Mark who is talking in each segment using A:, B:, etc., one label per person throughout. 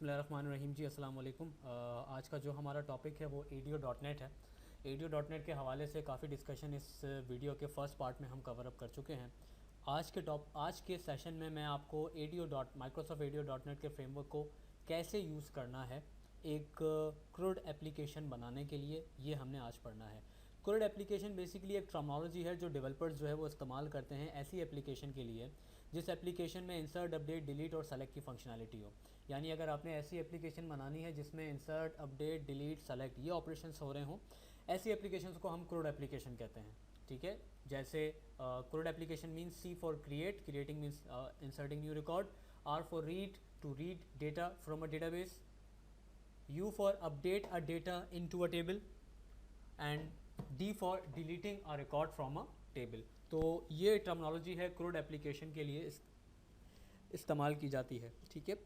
A: बिस्मिल्लाहिर्रहमानिर्रहीम जी, अस्सलाम वालेकुम। आज का जो हमारा टॉपिक है वो ADO.NET है। ADO.NET के हवाले से काफ़ी डिस्कशन इस वीडियो के फर्स्ट पार्ट में हम कवर अप कर चुके हैं। आज के सेशन में मैं आपको माइक्रोसॉफ्ट ADO.NET के फ्रेमवर्क को कैसे यूज़ करना है एक क्रूड एप्लीकेशन बनाने के लिए, ये हमने आज पढ़ना है। क्रूड एप्लीकेशन बेसिकली एक टर्मिनोलॉजी है जो डेवलपर्स जो है वो इस्तेमाल करते हैं ऐसी एप्लीकेशन के लिए जिस एप्लीकेशन में इंसर्ट, अपडेट, डिलीट और सेलेक्ट की फंक्शनैलिटी हो। यानी अगर आपने ऐसी एप्लीकेशन बनानी है जिसमें इंसर्ट, अपडेट, डिलीट, सेलेक्ट ये ऑपरेशंस हो रहे हों, ऐसी एप्लीकेशंस को हम क्रूड एप्लीकेशन कहते हैं। ठीक है, जैसे CRUD application means C for create, creating means inserting new record, R for read, to read data from a database, U for update a data into a table and D for deleting a record from a table. तो ये terminology है crude application के लिए इस्तेमाल की जाती है। ठीक है,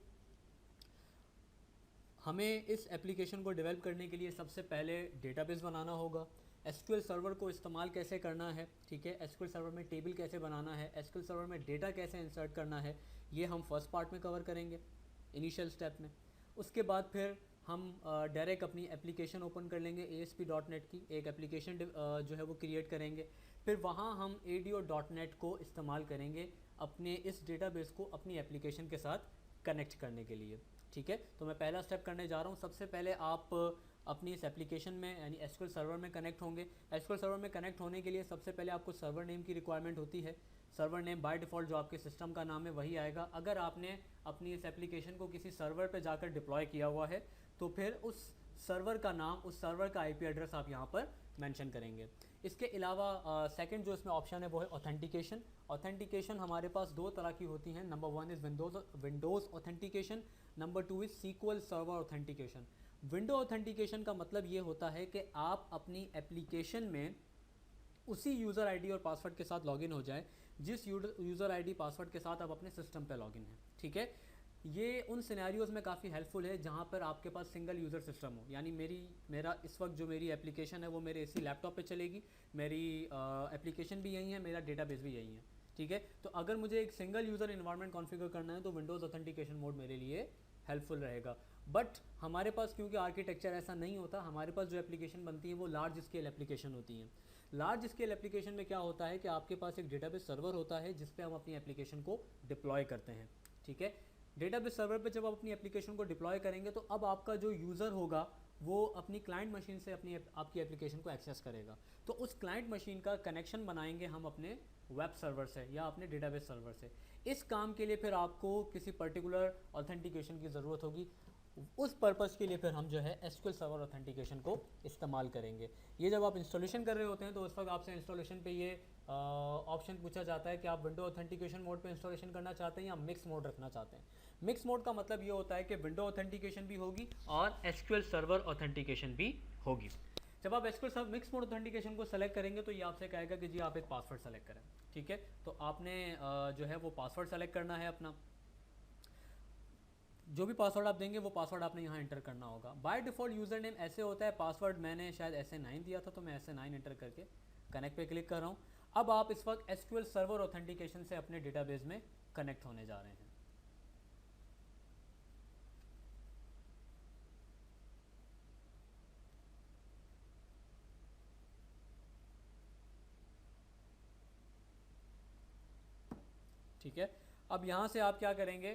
A: हमें इस एप्लीकेशन को डेवलप करने के लिए सबसे पहले डेटाबेस बनाना होगा। एसक्यूएल सर्वर को इस्तेमाल कैसे करना है, ठीक है, एसक्यूएल सर्वर में टेबल कैसे बनाना है, एसक्यूएल सर्वर में डेटा कैसे इंसर्ट करना है, ये हम फर्स्ट पार्ट में कवर करेंगे इनिशियल स्टेप में। उसके बाद फिर हम डायरेक्ट अपनी एप्लीकेशन ओपन कर लेंगे ASP.NET की एक एप्लीकेशन जो है वो क्रिएट करेंगे। फिर वहाँ हम ADO.NET को इस्तेमाल करेंगे अपने इस डेटाबेस को अपनी एप्लीकेशन के साथ कनेक्ट करने के लिए। ठीक है, तो मैं पहला स्टेप करने जा रहा हूँ। सबसे पहले आप अपनी इस एप्लीकेशन में यानी एसक्यूएल सर्वर में कनेक्ट होंगे। एसक्यूएल सर्वर में कनेक्ट होने के लिए सबसे पहले आपको सर्वर नेम की रिक्वायरमेंट होती है। सर्वर नेम बाय डिफ़ॉल्ट जो आपके सिस्टम का नाम है वही आएगा। अगर आपने अपनी इस एप्लीकेशन को किसी सर्वर पर जाकर डिप्लॉय किया हुआ है तो फिर उस सर्वर का नाम, उस सर्वर का IP एड्रेस आप यहाँ पर मेंशन करेंगे। इसके अलावा सेकंड जो इसमें ऑप्शन है वो है ऑथेंटिकेशन। ऑथेंटिकेशन हमारे पास दो तरह की होती हैं। Number 1 is Windows authentication, number 2 is SQL server authentication. Window authentication का मतलब ये होता है कि आप अपनी एप्लीकेशन में उसी यूज़र आईडी और पासवर्ड के साथ लॉगिन हो जाए जिस यूज़र आईडी पासवर्ड के साथ आप अपने सिस्टम पे लॉगिन हैं। ठीक है, ये उन सिनेरियोज़ में काफ़ी हेल्पफुल है जहाँ पर आपके पास सिंगल यूज़र सिस्टम हो। यानी मेरा इस वक्त जो मेरी एप्लीकेशन है वो मेरे इसी लैपटॉप पे चलेगी, मेरी एप्लीकेशन भी यही है, मेरा डेटाबेस भी यही है। ठीक है, तो अगर मुझे एक सिंगल यूज़र इन्वायरमेंट कॉन्फ़िगर करना है तो विंडोज़ ऑथेंटिकेशन मोड मेरे लिए हेल्पफुल रहेगा। बट हमारे पास क्योंकि आर्किटेक्चर ऐसा नहीं होता, हमारे पास जो एप्लीकेशन बनती है वो लार्ज स्केल एप्लीकेशन होती हैं। लार्ज स्केल एप्लीकेशन में क्या होता है कि आपके पास एक डेटाबेस सर्वर होता है जिस पे हम अपनी एप्लीकेशन को डिप्लॉय करते हैं। ठीक है, डेटाबेस सर्वर पे जब आप अपनी एप्लीकेशन को डिप्लॉय करेंगे तो अब आपका जो यूज़र होगा वो अपनी क्लाइंट मशीन से आपकी एप्लीकेशन को एक्सेस करेगा। तो उस क्लाइंट मशीन का कनेक्शन बनाएंगे हम अपने वेब सर्वर से या अपने डेटाबेस सर्वर से। इस काम के लिए फिर आपको किसी पर्टिकुलर ऑथेंटिकेशन की ज़रूरत होगी। उस पर्पज़ के लिए फिर हम जो है एसक्यूएल सर्वर ऑथेंटिकेशन को इस्तेमाल करेंगे। ये जब आप इंस्टॉलेशन कर रहे होते हैं तो उस वक्त आपसे इंस्टॉलेशन पे ये ऑप्शन पूछा जाता है कि आप विंडो ऑथेंटिकेशन मोड पे इंस्टॉलेशन करना चाहते हैं या मिक्स मोड रखना चाहते हैं। मिक्स मोड का मतलब ये होता है कि विंडो ऑथेंटिकेशन भी होगी और एसक्यूएल सर्वर ऑथेंटिकेशन भी होगी। जब आप SQL server mix mode authentication को सेलेक्ट करेंगे तो ये आपसे कहेगा कि जी आप एक पासवर्ड सेलेक्ट करें। ठीक है, तो आपने जो है वो पासवर्ड सेलेक्ट करना है अपना। जो भी पासवर्ड आप देंगे वो पासवर्ड आपने यहाँ एंटर करना होगा। बाय डिफ़ॉल्ट यूज़र नेम ऐसे होता है, पासवर्ड मैंने शायद SA9 दिया था तो मैं SA9 एंटर करके कनेक्ट पे क्लिक कर रहा हूँ। अब आप इस वक्त एसक्यूएल सर्वर ऑथेंटिकेशन से अपने डेटाबेस में कनेक्ट होने जा रहे हैं। ठीक है, अब यहाँ से आप क्या करेंगे,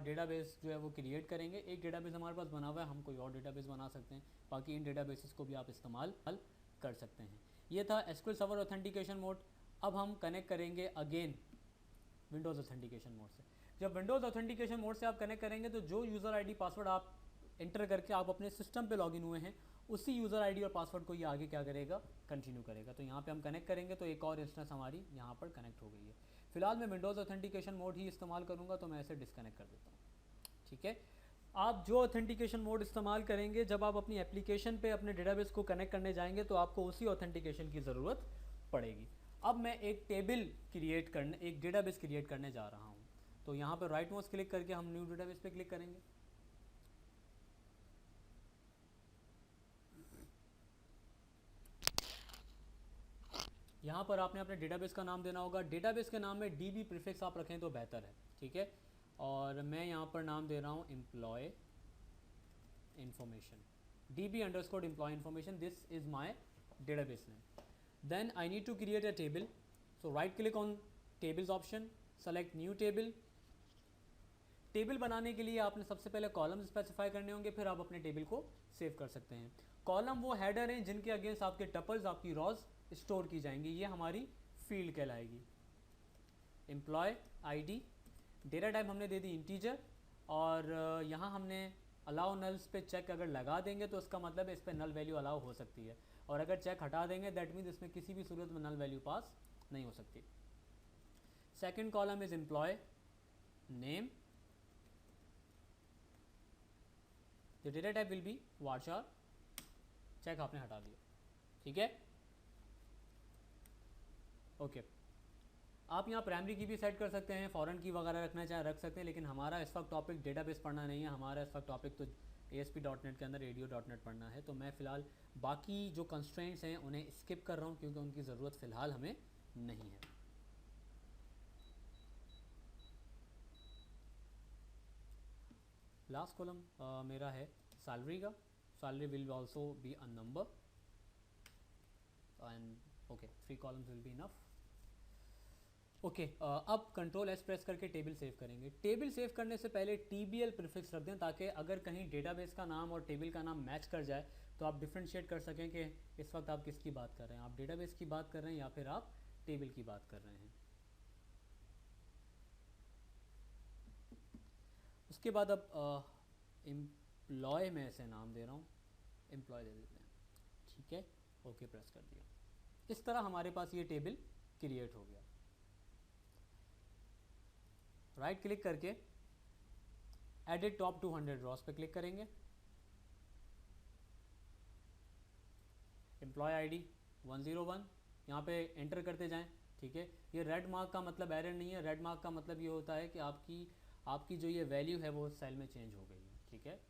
A: डेटाबेस जो है वो क्रिएट करेंगे। एक डेटाबेस हमारे पास बना हुआ है, हम कोई और डेटाबेस बना सकते हैं। बाकी इन डेटाबेसेस को भी आप इस्तेमाल कर सकते हैं। ये था एसक्यूएल सर्वर ऑथेंटिकेशन मोड। अब हम कनेक्ट करेंगे अगेन विंडोज़ ऑथेंटिकेशन मोड से। जब विंडोज़ ऑथेंटिकेशन मोड से आप कनेक्ट करेंगे तो जो यूज़र आईडी पासवर्ड आप एंटर करके आप अपने सिस्टम पे लॉगिन हुए हैं उसी यूज़र आईडी और पासवर्ड को ये आगे क्या करेगा, कंटिन्यू करेगा। तो यहाँ पे हम कनेक्ट करेंगे तो एक और इंस्टेंस हमारी यहाँ पर कनेक्ट हो गई है। फिलहाल मैं विंडोज़ ऑथेंटिकेशन मोड ही इस्तेमाल करूँगा तो मैं इसे डिस्कनेक्ट कर देता हूँ। ठीक है, आप जो ऑथेंटिकेशन मोड इस्तेमाल करेंगे जब आप अपनी एप्लीकेशन पे अपने डेटाबेस को कनेक्ट करने जाएंगे तो आपको उसी ऑथेंटिकेशन की ज़रूरत पड़ेगी। अब मैं एक एक डेटाबेस क्रिएट करने जा रहा हूँ। तो यहाँ पर राइट माउस क्लिक करके हम न्यू डेटाबेस पे क्लिक करेंगे। यहाँ पर आपने अपने डेटाबेस का नाम देना होगा। डेटाबेस के नाम में DB प्रीफिक्स आप रखें तो बेहतर है। ठीक है, और मैं यहाँ पर नाम दे रहा हूँ employ information, db underscore employee information. This is my database name. Then I need to create a table. So right click on tables option, select new table. Table बनाने के लिए आपने सबसे पहले कॉलम स्पेसिफाई करने होंगे, फिर आप अपने टेबल को सेव कर सकते हैं. कॉलम वो हेडर हैं जिनके अगेंस्ट आपके टपल्स, आपकी रॉज स्टोर की जाएंगी. ये हमारी फील्ड कहलाएगी. एम्प्लॉय आईडी, डेटा टाइप हमने दे दी इंटीजर, और यहाँ हमने अलाउ नल्स पे चेक अगर लगा देंगे तो उसका मतलब है इस पर नल वैल्यू अलाउ हो सकती है, और अगर चेक हटा देंगे दैट मीन्स इसमें किसी भी सूरत में नल वैल्यू पास नहीं हो सकती. Second column is employ name. The data type will be varchar. Check आपने हटा दिया. ठीक है, ओके. आप यहाँ प्राइमरी की भी सेट कर सकते हैं, फॉरेन की वगैरह रखना चाहे रख सकते हैं, लेकिन हमारा इस वक्त टॉपिक डेटाबेस पढ़ना नहीं है. हमारा इस वक्त टॉपिक तो ASP.NET के अंदर radio.NET पढ़ना है. तो मैं फ़िलहाल बाकी जो कंस्ट्रेंट्स हैं उन्हें स्किप कर रहा हूँ क्योंकि उनकी ज़रूरत फ़िलहाल हमें नहीं है. लास्ट कॉलम मेरा है सैलरी का. Salary will also be a number and okay, 3 columns will be enough. Okay, अब कंट्रोल एस प्रेस करके टेबल सेव करेंगे. टेबल सेव करने से पहले TBL प्रीफिक्स रख दें ताकि अगर कहीं डेटाबेस का नाम और टेबल का नाम मैच कर जाए तो आप डिफ्रेंशिएट कर सकें कि इस वक्त आप किसकी बात कर रहे हैं, आप डेटाबेस की बात कर रहे हैं या फिर आप टेबल की बात कर रहे हैं. उसके बाद अब एम्प्लॉय में ऐसे नाम दे रहा हूँ, एम्प्लॉय दे देते हैं. ठीक है, ओके प्रेस कर दिया. इस तरह हमारे पास ये टेबल क्रिएट हो गया. राइट क्लिक करके एडिट टॉप 200 रॉस पे क्लिक करेंगे. एम्प्लॉय आईडी 101 यहाँ पे एंटर करते जाएं. ठीक है, ये रेड मार्क का मतलब एरर नहीं है. रेड मार्क का मतलब ये होता है कि आपकी जो ये वैल्यू है वो सेल में चेंज हो गई है. ठीक है,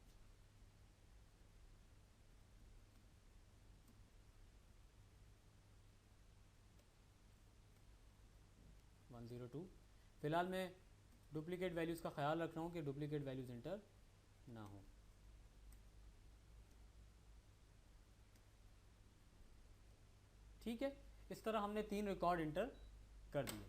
A: फिलहाल मैं डुप्लीकेट वैल्यूज़ का ख्याल रख रहा हूँ कि डुप्लीकेट वैल्यूज़ इंटर ना हो. ठीक है, इस तरह हमने 3 रिकॉर्ड इंटर कर दिए.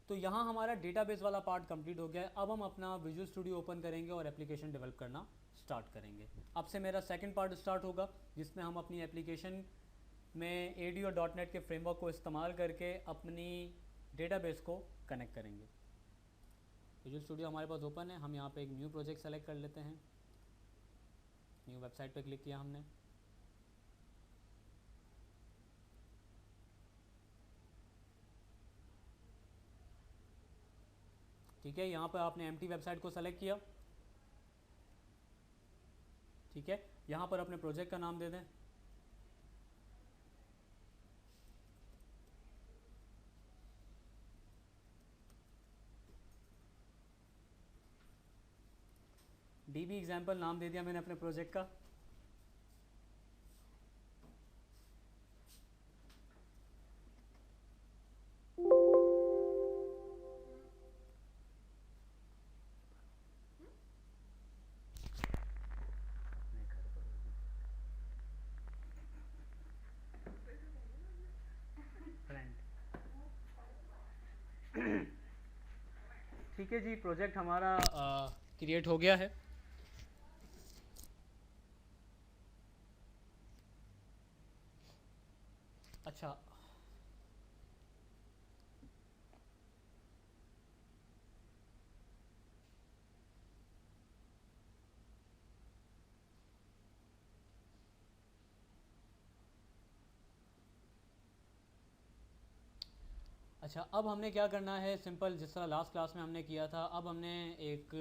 A: तो यहाँ हमारा डेटाबेस वाला पार्ट कंप्लीट हो गया है. अब हम अपना विजुअल स्टूडियो ओपन करेंगे और एप्लीकेशन डेवलप करना स्टार्ट करेंगे. अब से मेरा सेकंड पार्ट स्टार्ट होगा जिसमें हम अपनी एप्लीकेशन में AD और .NET के फ्रेमवर्क को इस्तेमाल करके अपनी डेटाबेस को कनेक्ट करेंगे. विजुअल स्टूडियो हमारे पास ओपन है. हम यहाँ पे एक न्यू प्रोजेक्ट सेलेक्ट कर लेते हैं. न्यू वेबसाइट पे क्लिक किया हमने. ठीक है, यहाँ पर आपने एम्प्टी वेबसाइट को सेलेक्ट किया. ठीक है, यहाँ पर अपने प्रोजेक्ट का नाम दे दें. DB एग्जाम्पल नाम दे दिया मैंने अपने प्रोजेक्ट का. ठीक है जी, प्रोजेक्ट हमारा क्रिएट हो गया है. अच्छा, अच्छा अब हमने क्या करना है, सिंपल जिस तरह लास्ट क्लास में हमने किया था. अब हमने एक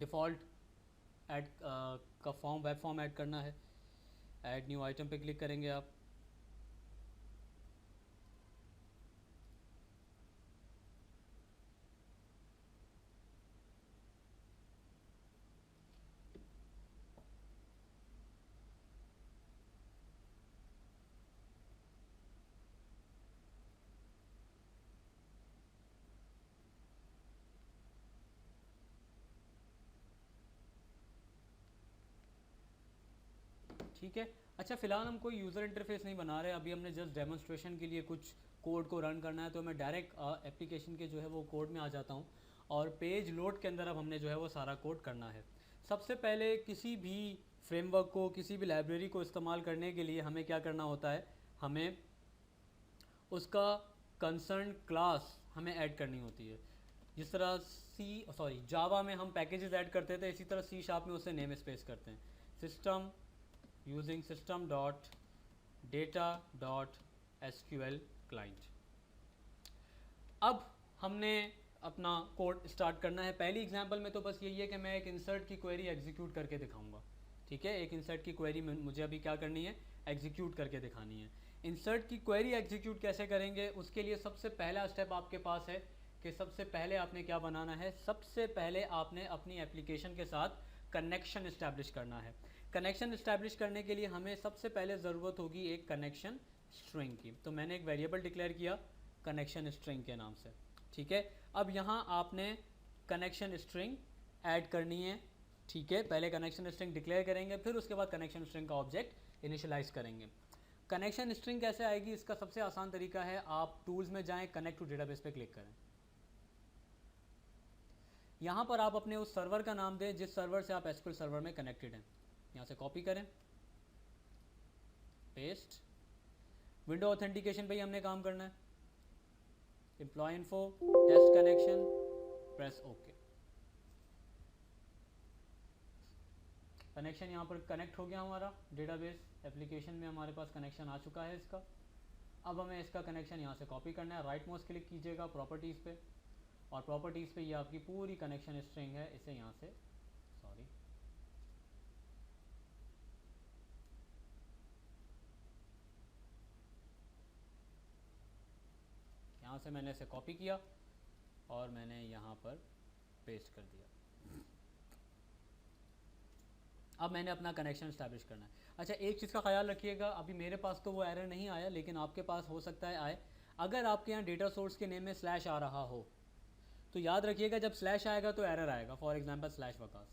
A: डिफ़ॉल्ट ऐड का फॉर्म, वेब फॉर्म ऐड करना है. ऐड न्यू आइटम पे क्लिक करेंगे आप. ठीक है। अच्छा, फ़िलहाल हम कोई यूज़र इंटरफेस नहीं बना रहे, अभी हमने जस्ट डेमोन्स्ट्रेशन के लिए कुछ कोड को रन करना है, तो मैं डायरेक्ट एप्लीकेशन के जो है वो कोड में आ जाता हूँ और पेज लोड के अंदर अब हमने जो है वो सारा कोड करना है। सबसे पहले किसी भी फ्रेमवर्क को, किसी भी लाइब्रेरी को इस्तेमाल करने के लिए हमें क्या करना होता है, हमें उसका कंसर्न क्लास हमें ऐड करनी होती है। जिस तरह जावा में हम पैकेजेस ऐड करते थे, इसी तरह सी शार्प में उसे नेम स्पेस करते हैं। System using system dot data dot SQL client. अब हमने अपना कोड स्टार्ट करना है। पहली एग्जांपल में तो बस यही है कि मैं एक इंसर्ट की क्वेरी एग्जीक्यूट करके दिखाऊंगा, ठीक है। एक इंसर्ट की क्वेरी मुझे अभी क्या करनी है, एग्जीक्यूट करके दिखानी है। इंसर्ट की क्वेरी एग्जीक्यूट कैसे करेंगे, उसके लिए सबसे पहला स्टेप आपके पास है कि सबसे पहले आपने क्या बनाना है, सबसे पहले आपने अपनी एप्लीकेशन के साथ कनेक्शन इस्टेब्लिश करना है। कनेक्शन इस्टेब्लिश करने के लिए हमें सबसे पहले ज़रूरत होगी एक कनेक्शन स्ट्रिंग की। तो मैंने एक वेरिएबल डिक्लेयर किया कनेक्शन स्ट्रिंग के नाम से, ठीक है। अब यहाँ आपने कनेक्शन स्ट्रिंग ऐड करनी है, ठीक है। पहले कनेक्शन स्ट्रिंग डिक्लेयर करेंगे, फिर उसके बाद कनेक्शन स्ट्रिंग का ऑब्जेक्ट इनिशियलाइज करेंगे। कनेक्शन स्ट्रिंग कैसे आएगी, इसका सबसे आसान तरीका है, आप टूल्स में जाएं, कनेक्ट टू डेटाबेस पे क्लिक करें। यहाँ पर आप अपने उस सर्वर का नाम दें जिस सर्वर से आप एसक्यूएल सर्वर में कनेक्टेड हैं। यहाँ से कॉपी करें, पेस्ट। विंडो ऑथेंटिकेशन पे ही हमने काम करना है। Employ info, test connection, press okay. Connection यहाँ पर कनेक्ट हो गया हमारा डेटाबेस एप्लीकेशन में, हमारे पास कनेक्शन आ चुका है इसका। अब हमें इसका कनेक्शन यहाँ से कॉपी करना है। राइट माउस क्लिक कीजिएगा प्रॉपर्टीज़ पे, और प्रॉपर्टीज़ पे ये आपकी पूरी कनेक्शन स्ट्रिंग है, इसे यहाँ से यहाँ से मैंने इसे कॉपी किया और मैंने यहाँ पर पेस्ट कर दिया। अब मैंने अपना कनेक्शन इस्टेब्लिश करना है। अच्छा, एक चीज़ का ख्याल रखिएगा, अभी मेरे पास तो वो एरर नहीं आया, लेकिन आपके पास हो सकता है आए। अगर आपके यहाँ डेटा सोर्स के नेम में स्लैश आ रहा हो तो याद रखिएगा जब स्लैश आएगा तो एरर आएगा। फॉर एग्जांपल स्लैश वकास,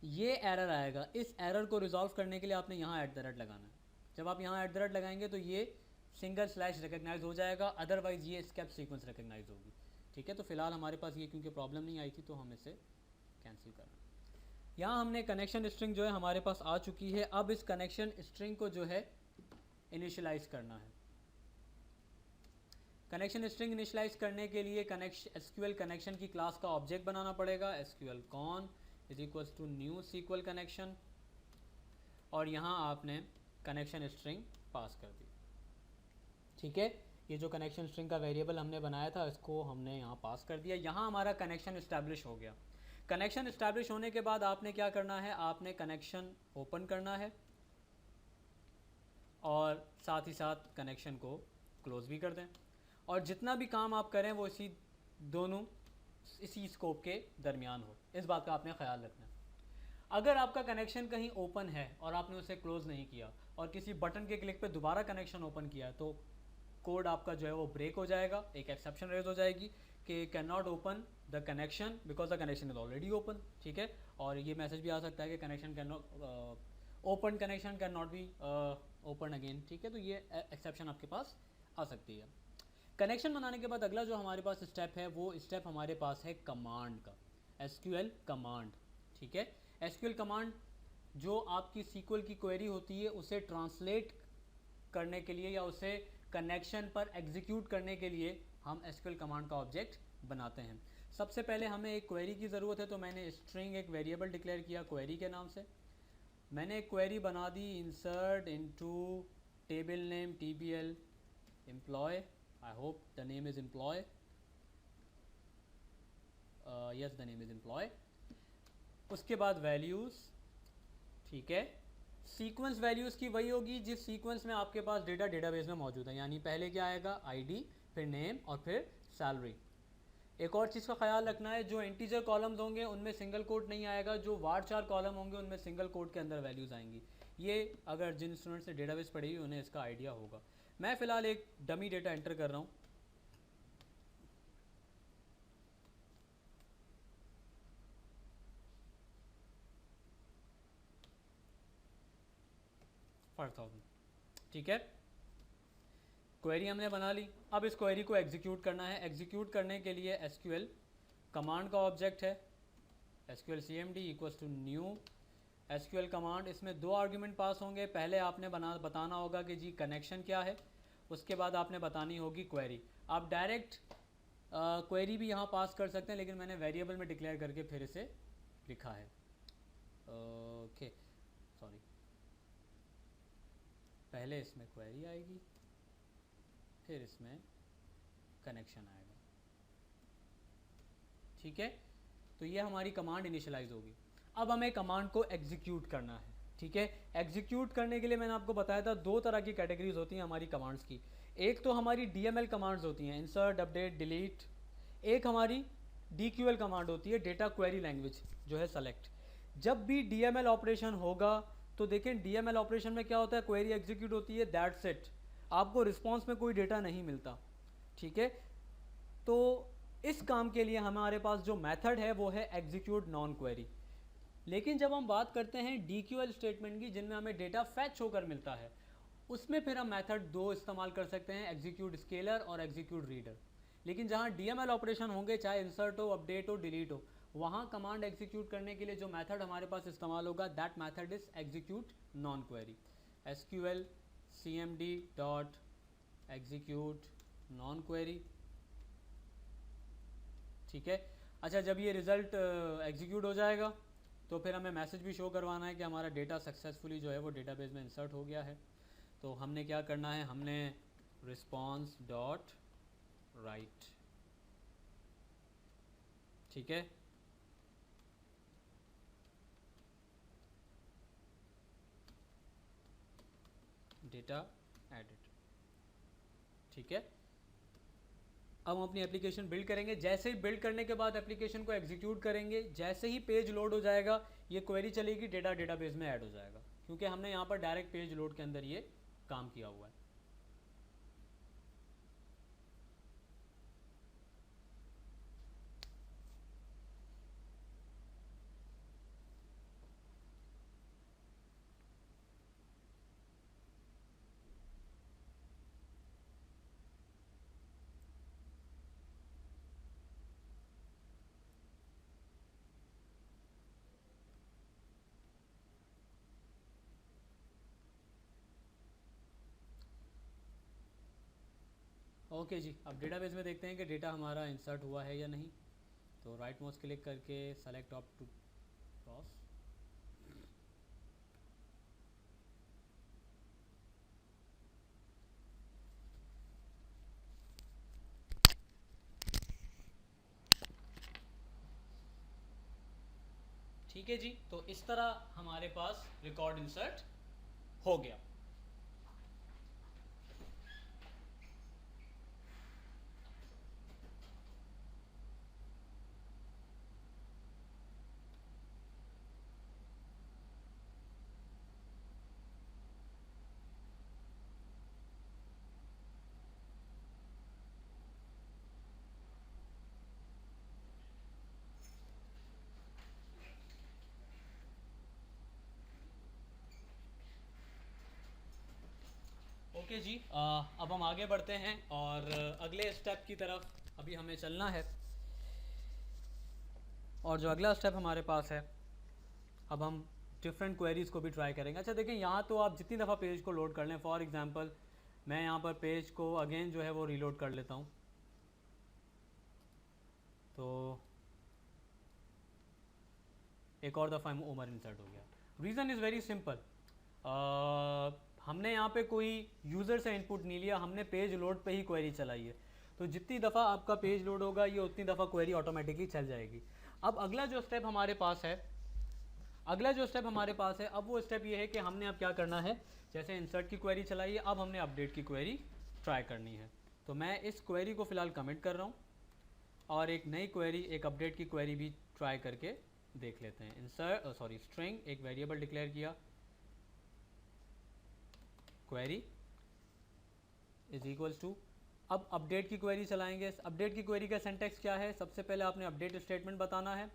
A: ये एरर आएगा। इस एरर को रिजॉल्व करने के लिए आपने यहाँ @ लगाना है। जब आप यहाँ @ लगाएंगे तो ये सिंगल स्लैश रिकग्नाइज हो जाएगा, अदरवाइज ये स्केप सीक्वेंस रिकग्नाइज होगी, ठीक है। तो फिलहाल हमारे पास ये क्योंकि प्रॉब्लम नहीं आई थी तो हम इसे कैंसिल कर रहे हैं। यहाँ हमने कनेक्शन स्ट्रिंग जो है हमारे पास आ चुकी है। अब इस कनेक्शन स्ट्रिंग को जो है इनिशियलाइज करना है। कनेक्शन स्ट्रिंग इनिशियलाइज करने के लिए एसक्यूएल कनेक्शन की क्लास का ऑब्जेक्ट बनाना पड़ेगा। SQL con is equals to new sequel connection, और यहाँ आपने कनेक्शन स्ट्रिंग पास कर दी, ठीक है। ये जो कनेक्शन स्ट्रिंग का वेरिएबल हमने बनाया था इसको हमने यहाँ पास कर दिया। यहाँ हमारा कनेक्शन इस्टेब्लिश हो गया। कनेक्शन इस्टेब्लिश होने के बाद आपने क्या करना है, आपने कनेक्शन ओपन करना है और साथ ही साथ कनेक्शन को क्लोज भी कर दें। और जितना भी काम आप करें वो इसी स्कोप के दरमियान हो, इस बात का आपने ख्याल रखना है। अगर आपका कनेक्शन कहीं ओपन है और आपने उसे क्लोज नहीं किया और किसी बटन के क्लिक पे दोबारा कनेक्शन ओपन किया तो कोड आपका जो है वो ब्रेक हो जाएगा, एक एक्सेप्शन रेज हो जाएगी कि can not open the connection because the connection is already open, ठीक है। और ये मैसेज भी आ सकता है कि connection can not open, connection can not be open again, ठीक है। तो ये एक्सेप्शन आपके पास आ सकती है। कनेक्शन बनाने के बाद अगला जो हमारे पास स्टेप है वो स्टेप हमारे पास है कमांड का, एसक्यूएल कमांड, ठीक है। एसक्यूएल कमांड जो आपकी सीक्वल की क्वेरी होती है उसे ट्रांसलेट करने के लिए या उसे कनेक्शन पर एग्जीक्यूट करने के लिए हम एसक्यूएल कमांड का ऑब्जेक्ट बनाते हैं। सबसे पहले हमें एक क्वेरी की ज़रूरत है, तो मैंने स्ट्रिंग एक वेरिएबल डिक्लेयर किया क्वेरी के नाम से। मैंने एक क्वेरी बना दी insert into table name tbl employ, I hope the name is employ, yes the name is employ. उसके बाद वैल्यूज़, ठीक है। सीक्वेंस वैल्यूज़ की वही होगी जिस सीक्वेंस में आपके पास डेटा डेटाबेस में मौजूद है, यानी पहले क्या आएगा आईडी, फिर नेम और फिर सैलरी। एक और चीज़ का ख्याल रखना है, जो इंटीजर कॉलम्स होंगे उनमें सिंगल कोट नहीं आएगा, जो varchar कॉलम होंगे उनमें सिंगल कोट के अंदर वैल्यूज़ आएंगी। ये अगर जिन स्टूडेंट्स ने डेटाबेस पढ़ी हुई उन्हें इसका आइडिया होगा। मैं फ़िलहाल एक डमी डेटा एंटर कर रहा हूँ। 5000, ठीक है। क्वेरी हमने बना ली। अब इस क्वेरी को एग्जीक्यूट करना है। एग्जीक्यूट करने के लिए एसक्यूएल कमांड का ऑब्जेक्ट है SQL cmd equals to new SQL command. इसमें दो आर्ग्यूमेंट पास होंगे। पहले आपने बताना होगा कि जी कनेक्शन क्या है, उसके बाद आपने बतानी होगी क्वेरी। आप डायरेक्ट क्वेरी भी यहाँ पास कर सकते हैं, लेकिन मैंने वेरिएबल में डिक्लेयर करके फिर इसे लिखा है। ओके सॉरी, पहले इसमें क्वेरी आएगी, फिर इसमें कनेक्शन आएगा, ठीक है। तो ये हमारी कमांड इनिशियलाइज होगी। अब हमें कमांड को एग्जीक्यूट करना है, ठीक है। एग्जीक्यूट करने के लिए मैंने आपको बताया था दो तरह की कैटेगरीज होती हैं हमारी कमांड्स की। एक तो हमारी डीएमएल कमांड्स होती हैं, इंसर्ट, अपडेट, डिलीट। एक हमारी डीक्यूएल कमांड होती है, डेटा क्वेरी लैंग्वेज जो है सेलेक्ट। जब भी डीएमएल ऑपरेशन होगा तो देखें डीएमएल ऑपरेशन में क्या होता है, क्वेरी एग्जीक्यूट होती है, दैट्स इट, आपको रिस्पॉन्स में कोई डेटा नहीं मिलता, ठीक है। तो इस काम के लिए हमारे पास जो मेथड है वो है एग्जीक्यूट नॉन क्वेरी। लेकिन जब हम बात करते हैं डीक्यूएल स्टेटमेंट की, जिनमें हमें डेटा फैच होकर मिलता है, उसमें फिर हम मेथड दो इस्तेमाल कर सकते हैं, एग्जीक्यूट स्केलर और एग्जीक्यूट रीडर। लेकिन जहाँ डीएमएल ऑपरेशन होंगे, चाहे इंसर्ट हो, अपडेट हो, डिलीट हो, वहाँ कमांड एग्जीक्यूट करने के लिए जो मेथड हमारे पास इस्तेमाल होगा, that method is execute non query. SQL cmd dot execute non query, ठीक है। अच्छा, जब ये रिज़ल्ट एग्जीक्यूट हो जाएगा तो फिर हमें मैसेज भी शो करवाना है कि हमारा डेटा सक्सेसफुली जो है वो डेटाबेस में इंसर्ट हो गया है। तो हमने क्या करना है, हमने रिस्पॉन्स डॉट राइट, ठीक है। डेटा एडिट, ठीक है। अब हम अपनी एप्लीकेशन बिल्ड करेंगे। जैसे ही बिल्ड करने के बाद एप्लीकेशन को एग्जीक्यूट करेंगे, जैसे ही पेज लोड हो जाएगा, ये क्वेरी चलेगी, डेटा डेटाबेस में ऐड हो जाएगा, क्योंकि हमने यहाँ पर डायरेक्ट पेज लोड के अंदर ये काम किया हुआ है। ओके जी, अब डेटाबेस में देखते हैं कि डेटा हमारा इंसर्ट हुआ है या नहीं। तो राइट माउस क्लिक करके सेलेक्ट ऑप टू क्रॉस, ठीक है जी। तो इस तरह हमारे पास रिकॉर्ड इंसर्ट हो गया। ओके जी, अब हम आगे बढ़ते हैं और अगले स्टेप की तरफ अभी हमें चलना है। और जो अगला स्टेप हमारे पास है, अब हम डिफरेंट क्वेरीज़ को भी ट्राई करेंगे। अच्छा देखिए, यहाँ तो आप जितनी दफ़ा पेज को लोड कर लें, फॉर एग्जांपल मैं यहाँ पर पेज को अगेन जो है वो रीलोड कर लेता हूँ। तो एक और दफ़ा उमर इंसर्ट हो गया। रीज़न इज़ वेरी सिंपल, हमने यहाँ पे कोई यूज़र से इनपुट नहीं लिया, हमने पेज लोड पे ही क्वेरी चलाई है। तो जितनी दफ़ा आपका पेज लोड होगा, ये उतनी दफ़ा क्वेरी ऑटोमेटिकली चल जाएगी। अब अगला जो स्टेप हमारे पास है, अब वो स्टेप ये है कि हमने अब क्या करना है, जैसे इंसर्ट की क्वेरी चलाई है, अब हमने अपडेट की क्वेरी ट्राई करनी है। तो मैं इस क्वेरी को फ़िलहाल कमेंट कर रहा हूँ और एक नई क्वेरी, एक अपडेट की क्वेरी भी ट्राई करके देख लेते हैं। स्ट्रिंग, एक वेरिएबल डिक्लेयर किया, क्वेरी इज इक्वल्स टू, अब अपडेट की क्वेरी चलाएंगे। अपडेट की क्वेरी का सिंटैक्स क्या है, सबसे पहले आपने अपडेट स्टेटमेंट बताना है,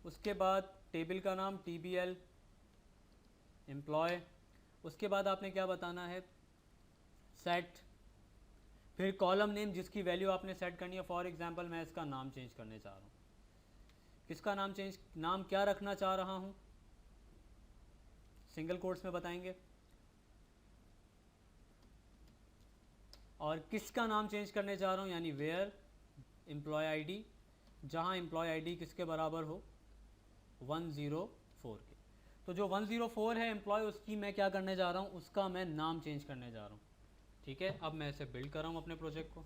A: उसके बाद टेबल का नाम TBL एम्प्लॉय, उसके बाद आपने क्या बताना है, सेट, फिर कॉलम नेम जिसकी वैल्यू आपने सेट करनी है। फॉर एग्जांपल मैं इसका नाम चेंज करने चाह रहा हूँ, किसका नाम क्या रखना चाह रहा हूँ, सिंगल कोट्स में बताएंगे। और किसका नाम चेंज करने चाह रहा हूँ, यानी वेयर एम्प्लॉय आईडी, जहाँ एम्प्लॉय आईडी किसके बराबर हो, 104 के। तो जो 104 है एम्प्लॉय, उसकी मैं क्या करने जा रहा हूँ, उसका मैं नाम चेंज करने जा रहा हूँ। ठीक है, अब मैं इसे बिल्ड कर रहा हूँ अपने प्रोजेक्ट को।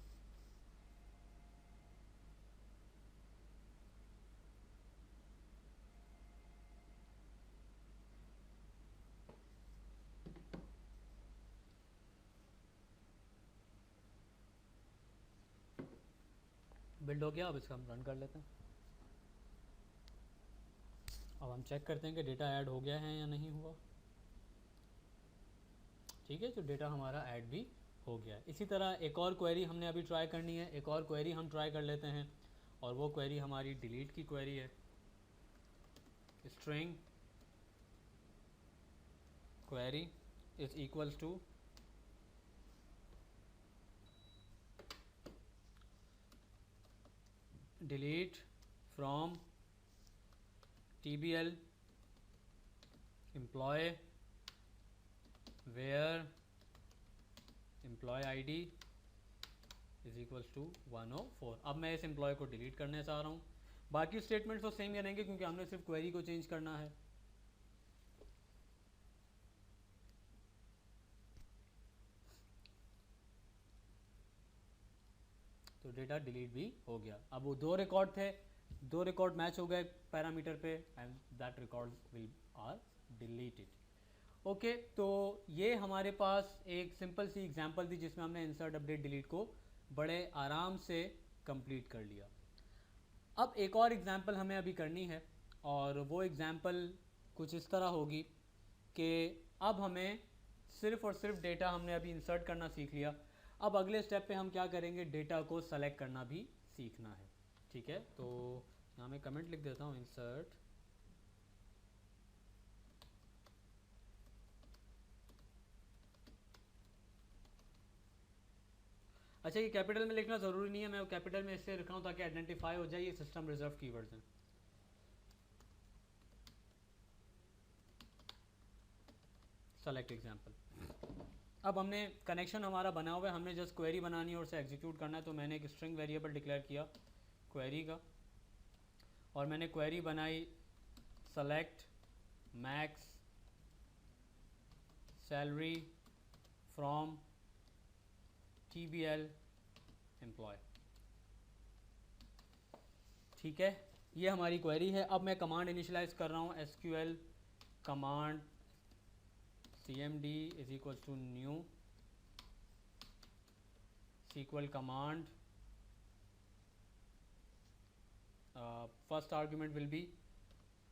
A: बिल्ड हो गया, अब इसका हम रन कर लेते हैं। अब हम चेक करते हैं कि डेटा ऐड हो गया है या नहीं हुआ। ठीक है, तो डेटा हमारा ऐड भी हो गया। इसी तरह एक और क्वेरी हमने अभी ट्राई करनी है, एक और क्वेरी हम ट्राई कर लेते हैं, और वो क्वेरी हमारी डिलीट की क्वेरी है। String query is equals to delete from TBL employ where employ ID is equals to 104। अब मैं इस एम्प्लॉय को डिलीट करने चाह रहा हूँ। बाकी स्टेटमेंट्स तो सेम ही रहेंगे क्योंकि हमने सिर्फ क्वेरी को चेंज करना है। तो डेटा डिलीट भी हो गया। अब वो 2 रिकॉर्ड थे, 2 रिकॉर्ड मैच हो गए पैरामीटर पे, and that record will are deleted. Okay, तो ये हमारे पास एक सिंपल सी एग्जांपल थी जिसमें हमने इंसर्ट अपडेट डिलीट को बड़े आराम से कंप्लीट कर लिया। अब एक और एग्जांपल हमें अभी करनी है, और वो एग्जांपल कुछ इस तरह होगी कि अब हमें सिर्फ़ और सिर्फ डेटा हमने अभी इंसर्ट करना सीख लिया। अब अगले स्टेप पे हम क्या करेंगे, डेटा को सेलेक्ट करना भी सीखना है। ठीक है, तो यहाँ मैं कमेंट लिख देता हूँ, इंसर्ट अच्छा, ये कैपिटल में लिखना ज़रूरी नहीं है, मैं कैपिटल में इससे लिख रहा हूँ ताकि आइडेंटिफाई हो जाए ये सिस्टम रिजर्व कीवर्ड्स हैं। Select example. अब हमने कनेक्शन हमारा बना हुआ है, हमने जस्ट क्वेरी बनानी है और उसे एग्जीक्यूट करना है। तो मैंने एक स्ट्रिंग वेरिएबल डिक्लेयर किया क्वेरी का, और मैंने क्वेरी बनाई select max salary from TBL employ. ठीक है, ये हमारी क्वेरी है। अब मैं कमांड इनिशियलाइज कर रहा हूँ, SQL command cmd is equal to new SQL command, first argument will be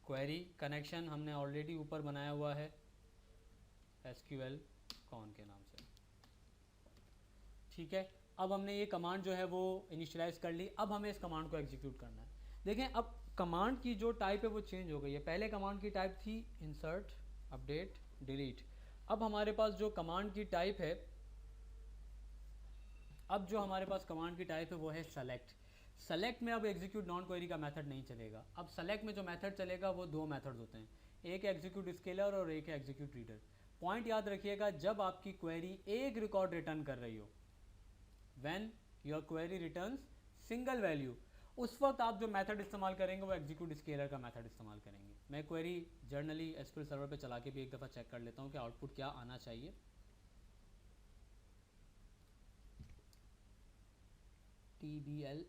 A: query, connection हमने ऑलरेडी ऊपर बनाया हुआ है SQL कॉन के नाम से। ठीक है, अब हमने ये कमांड जो है वो इनिशियलाइज कर ली। अब हमें इस कमांड को एग्जीक्यूट करना है। देखें, अब कमांड की जो टाइप है वो चेंज हो गई है। पहले कमांड की टाइप थी इंसर्ट अपडेट डिलीट। अब हमारे पास जो कमांड की टाइप है, अब जो हमारे पास कमांड की टाइप है वो है सेलेक्ट। सेलेक्ट में अब एग्जीक्यूट नॉन क्वेरी का मेथड नहीं चलेगा। अब सेलेक्ट में जो मेथड चलेगा वो 2 मेथड्स होते हैं, एक है एग्जीक्यूट स्केलर और एक है एग्जीक्यूट रीडर। पॉइंट याद रखिएगा, जब आपकी क्वेरी एक रिकॉर्ड रिटर्न कर रही हो, when your query returns single value, उस वक्त आप जो मेथड इस्तेमाल करेंगे वो एग्जीक्यूट स्केलर का मेथड इस्तेमाल करेंगे। मैं क्वेरी जर्नली SQL सर्वर पे चला के भी एक दफ़ा चेक कर लेता हूँ कि आउटपुट क्या आना चाहिए। TBL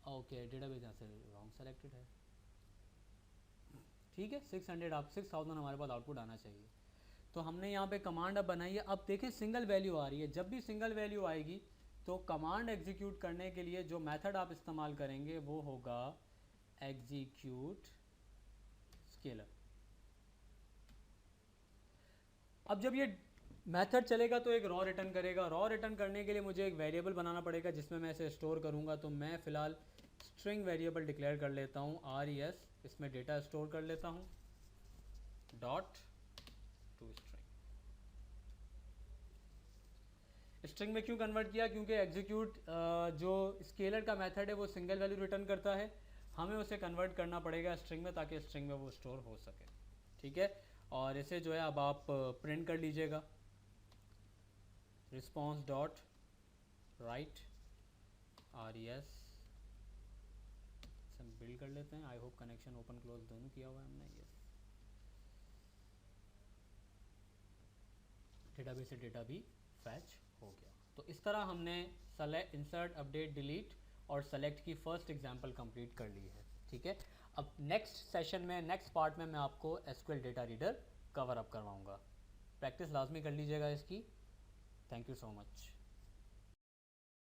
A: ओके, डेटाबेस यहाँ से रॉन्ग सेलेक्टेड है। ठीक है, 6000 हमारे पास आउटपुट आना चाहिए। तो हमने यहाँ पे कमांड अब बनाई है। अब देखें सिंगल वैल्यू आ रही है। जब भी सिंगल वैल्यू आएगी तो कमांड एग्जीक्यूट करने के लिए जो मेथड आप इस्तेमाल करेंगे वो होगा एग्जीक्यूट स्केलर। अब जब ये मेथड चलेगा तो एक रॉ रिटर्न करेगा। रॉ रिटर्न करने के लिए मुझे एक वेरिएबल बनाना पड़ेगा जिसमें मैं इसे स्टोर करूँगा। तो मैं फ़िलहाल स्ट्रिंग वेरिएबल डिक्लेयर कर लेता हूँ RES, इसमें डेटा स्टोर कर लेता हूँ। Dot to string. स्ट्रिंग में क्यों कन्वर्ट किया? क्योंकि एग्जीक्यूट जो स्केलर का मेथड है वो सिंगल वैल्यू रिटर्न करता है, हमें उसे कन्वर्ट करना पड़ेगा स्ट्रिंग में ताकि स्ट्रिंग में वो स्टोर हो सके। ठीक है, और इसे जो है अब आप प्रिंट कर लीजिएगा, रिस्पॉन्स डॉट राइट res। हम बिल्ड कर लेते हैं। I hope connection open close दोनों किया हुआ है हमने। यस, डेटाबेस से डेटा भी फैच हो गया। तो इस तरह हमने सेलेक्ट, इंसर्ट, अपडेट, डिलीट और सेलेक्ट की फर्स्ट एग्जांपल कंप्लीट कर ली है। ठीक है, अब नेक्स्ट सेशन में, नेक्स्ट पार्ट में मैं आपको SQL data reader cover up करवाऊंगा। प्रैक्टिस लाजमी कर लीजिएगा इसकी। Thank you so much.